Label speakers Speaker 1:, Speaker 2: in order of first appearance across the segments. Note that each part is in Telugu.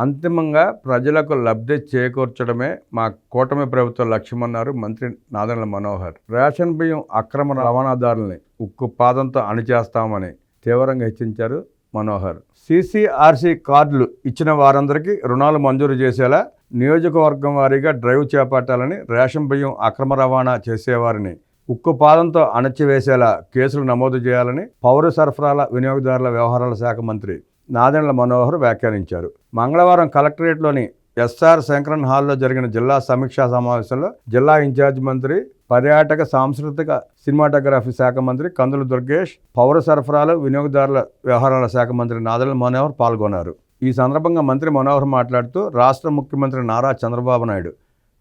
Speaker 1: అంతిమంగా ప్రజలకు లబ్ధి చేకూర్చడమే మా కూటమి ప్రభుత్వ లక్ష్యమన్నారు మంత్రి నాదెండ్ల మనోహర్. రేషన్ బియ్యం అక్రమ రవాణాదారుల్ని ఉక్కు పాదంతో అణిచేస్తామని తీవ్రంగా హెచ్చరించారు మనోహర్. CCRC కార్డులు ఇచ్చిన వారందరికీ రుణాలు మంజూరు చేసేలా నియోజకవర్గం వారీగా డ్రైవ్ చేపట్టాలని, రేషన్ బియ్యం అక్రమ రవాణా చేసేవారిని ఉక్కు పాదంతో అణచివేసేలా కేసులు నమోదు చేయాలని పౌర సరఫరాల వినియోగదారుల వ్యవహారాల శాఖ మంత్రి నాదెండ్ల మనోహర్ వ్యాఖ్యానించారు. మంగళవారం కలెక్టరేట్లోని SR శంకరన్ హాల్లో జరిగిన జిల్లా సమీక్షా సమావేశంలో జిల్లా ఇన్ఛార్జ్ మంత్రి, పర్యాటక సాంస్కృతిక సినిమాటోగ్రఫీ శాఖ మంత్రి కందుల దుర్గేష్, పౌర సరఫరాలు వినియోగదారుల వ్యవహారాల శాఖ మంత్రి నాదెండ్ల మనోహర్ పాల్గొన్నారు. ఈ సందర్భంగా మంత్రి మనోహర్ మాట్లాడుతూ రాష్ట్ర ముఖ్యమంత్రి నారా చంద్రబాబు నాయుడు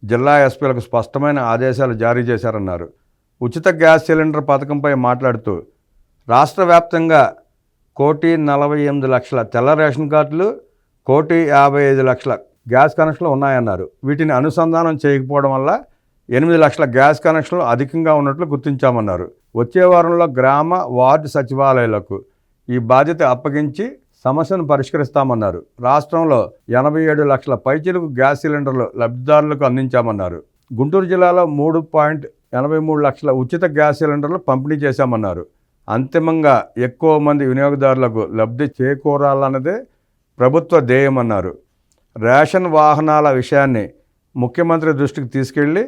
Speaker 1: జిల్లా ఎస్పీలకు స్పష్టమైన ఆదేశాలు జారీ చేశారన్నారు. ఉచిత గ్యాస్ సిలిండర్ పథకంపై మాట్లాడుతూ రాష్ట్ర వ్యాప్తంగా 1,48,00,000 తెల్ల రేషన్ కార్డులు, 1,55,00,000 గ్యాస్ కనెక్షన్లు ఉన్నాయన్నారు. వీటిని అనుసంధానం చేయకపోవడం వల్ల 8 లక్షల గ్యాస్ కనెక్షన్లు అధికంగా ఉన్నట్లు గుర్తించామన్నారు. వచ్చే వారంలో గ్రామ, వార్డు సచివాలయాలకు ఈ బాధ్యత అప్పగించి సమస్యను పరిష్కరిస్తామన్నారు. రాష్ట్రంలో 87 లక్షల పైచిలుకు గ్యాస్ సిలిండర్లు లబ్ధిదారులకు అందించామన్నారు. గుంటూరు జిల్లాలో 3.83 లక్షల ఉచిత గ్యాస్ సిలిండర్లు పంపిణీ చేశామన్నారు. అంతిమంగా ఎక్కువ మంది వినియోగదారులకు లబ్ధి చేకూరాలన్నదే ప్రభుత్వ ధ్యేయమన్నారు. రేషన్ వాహనాల విషయాన్ని ముఖ్యమంత్రి దృష్టికి తీసుకెళ్లి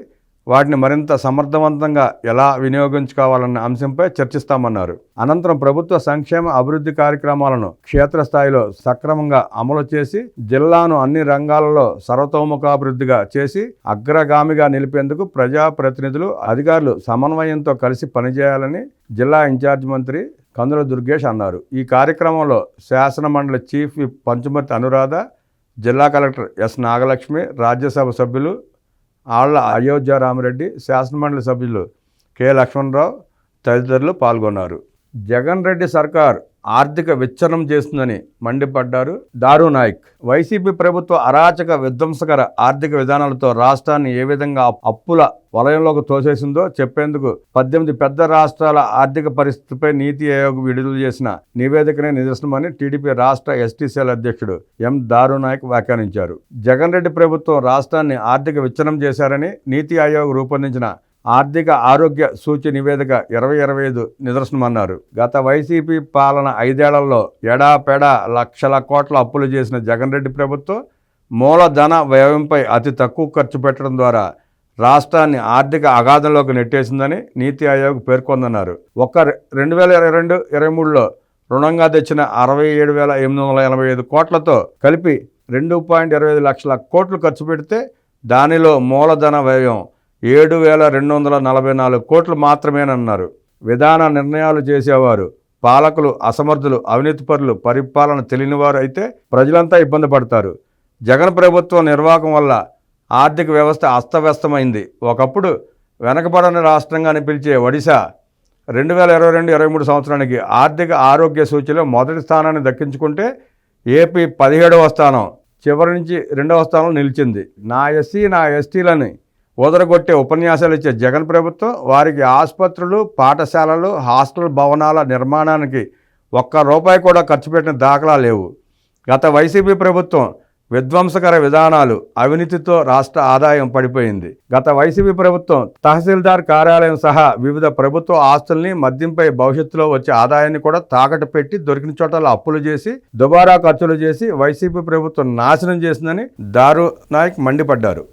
Speaker 1: వాటిని మరింత సమర్థవంతంగా ఎలా వినియోగించుకోవాలన్న అంశంపై చర్చిస్తామన్నారు. అనంతరం ప్రభుత్వ సంక్షేమ అభివృద్ధి కార్యక్రమాలను క్షేత్రస్థాయిలో సక్రమంగా అమలు చేసి జిల్లాను అన్ని రంగాలలో సర్వతోముఖాభివృద్ధిగా చేసి అగ్రగామిగా నిలిపేందుకు ప్రజాప్రతినిధులు, అధికారులు సమన్వయంతో కలిసి పనిచేయాలని జిల్లా ఇన్ఛార్జ్ మంత్రి కందుల దుర్గేష్ అన్నారు. ఈ కార్యక్రమంలో శాసనమండలి చీఫ్ విప్ పంచుమర్తి అనురాధ, జిల్లా కలెక్టర్ ఎస్ నాగలక్ష్మి, రాజ్యసభ సభ్యులు ఆళ్ల అయోధ్య రామిరెడ్డి, శాసనమండలి సభ్యులు కె లక్ష్మణరావు తదితరులు పాల్గొన్నారు. జగన్ రెడ్డి సర్కార్ ఆర్థిక విచ్ఛిన్నం చేస్తుందని మండిపడ్డారు దారు నాయక్. వైసీపీ ప్రభుత్వ అరాచక విధ్వంసకర ఆర్థిక విధానాలతో రాష్ట్రాన్ని ఏ విధంగా అప్పుల వలయంలోకి తోసేసిందో చెప్పేందుకు 18 పెద్ద రాష్ట్రాల ఆర్థిక పరిస్థితిపై నీతి ఆయోగ్ విడుదల చేసిన నివేదికనే నిదర్శనమని టీడీపీ రాష్ట్ర ఎస్టీ సెల్ అధ్యక్షుడు ఎం దారు నాయక్ వ్యాఖ్యానించారు. జగన్ రెడ్డి ప్రభుత్వం రాష్ట్రాన్ని ఆర్థిక విచ్ఛిన్నం చేశారని నీతి ఆయోగ్ రూపొందించిన ఆర్థిక ఆరోగ్య సూచి నివేదిక 2025 నిదర్శనమన్నారు. గత వైసీపీ పాలన 5 ఏళ్లలో ఎడాపెడా లక్షల కోట్ల అప్పులు చేసిన జగన్ రెడ్డి ప్రభుత్వం మూలధన వ్యయంపై అతి తక్కువ ఖర్చు పెట్టడం ద్వారా రాష్ట్రాన్ని ఆర్థిక అగాధంలోకి నెట్టేసిందని నీతి ఆయోగ్ పేర్కొందన్నారు. ఒక్క 2022-23లో రుణంగా తెచ్చిన 67,885 కోట్లతో కలిపి 2.25 లక్షల కోట్లు ఖర్చు పెడితే దానిలో మూలధన వ్యయం 7,244 కోట్లు మాత్రమేనన్నారు. విధాన నిర్ణయాలు చేసేవారు, పాలకులు అసమర్థులు, అవినీతిపరులు, పరిపాలన తెలియనివారు అయితే ప్రజలంతా ఇబ్బంది పడతారు. జగన్ ప్రభుత్వం నిర్వాహకం వల్ల ఆర్థిక వ్యవస్థ అస్తవ్యస్తమైంది. ఒకప్పుడు వెనకబడని రాష్ట్రంగా పిలిచే ఒడిశా 2022-23 సంవత్సరానికి ఆర్థిక ఆరోగ్య సూచిలో మొదటి స్థానాన్ని దక్కించుకుంటే ఏపీ 17వ స్థానం, చివరి నుంచి 2వ స్థానంలో నిలిచింది. నా ఎస్సీ నా ఎస్టీలని ఓదరగొట్టే ఉపన్యాసాలు ఇచ్చే జగన్ ప్రభుత్వం వారికి ఆసుపత్రులు, పాఠశాలలు, హాస్టల్ భవనాల నిర్మాణానికి ₹1 కూడా ఖర్చు పెట్టిన దాఖలా లేవు. గత వైసీపీ ప్రభుత్వం విధ్వంసకర విధానాలు, అవినీతితో రాష్ట్ర ఆదాయం పడిపోయింది. గత వైసీపీ ప్రభుత్వం తహసీల్దార్ కార్యాలయం సహా వివిధ ప్రభుత్వ ఆస్తుల్ని, మద్యంపై భవిష్యత్తులో వచ్చే ఆదాయాన్ని కూడా తాకట్టు పెట్టి దొరికిన చోటలో అప్పులు చేసి దుబారా ఖర్చులు చేసి వైసీపీ ప్రభుత్వం నాశనం చేసిందని దారు నాయక్ మండిపడ్డారు.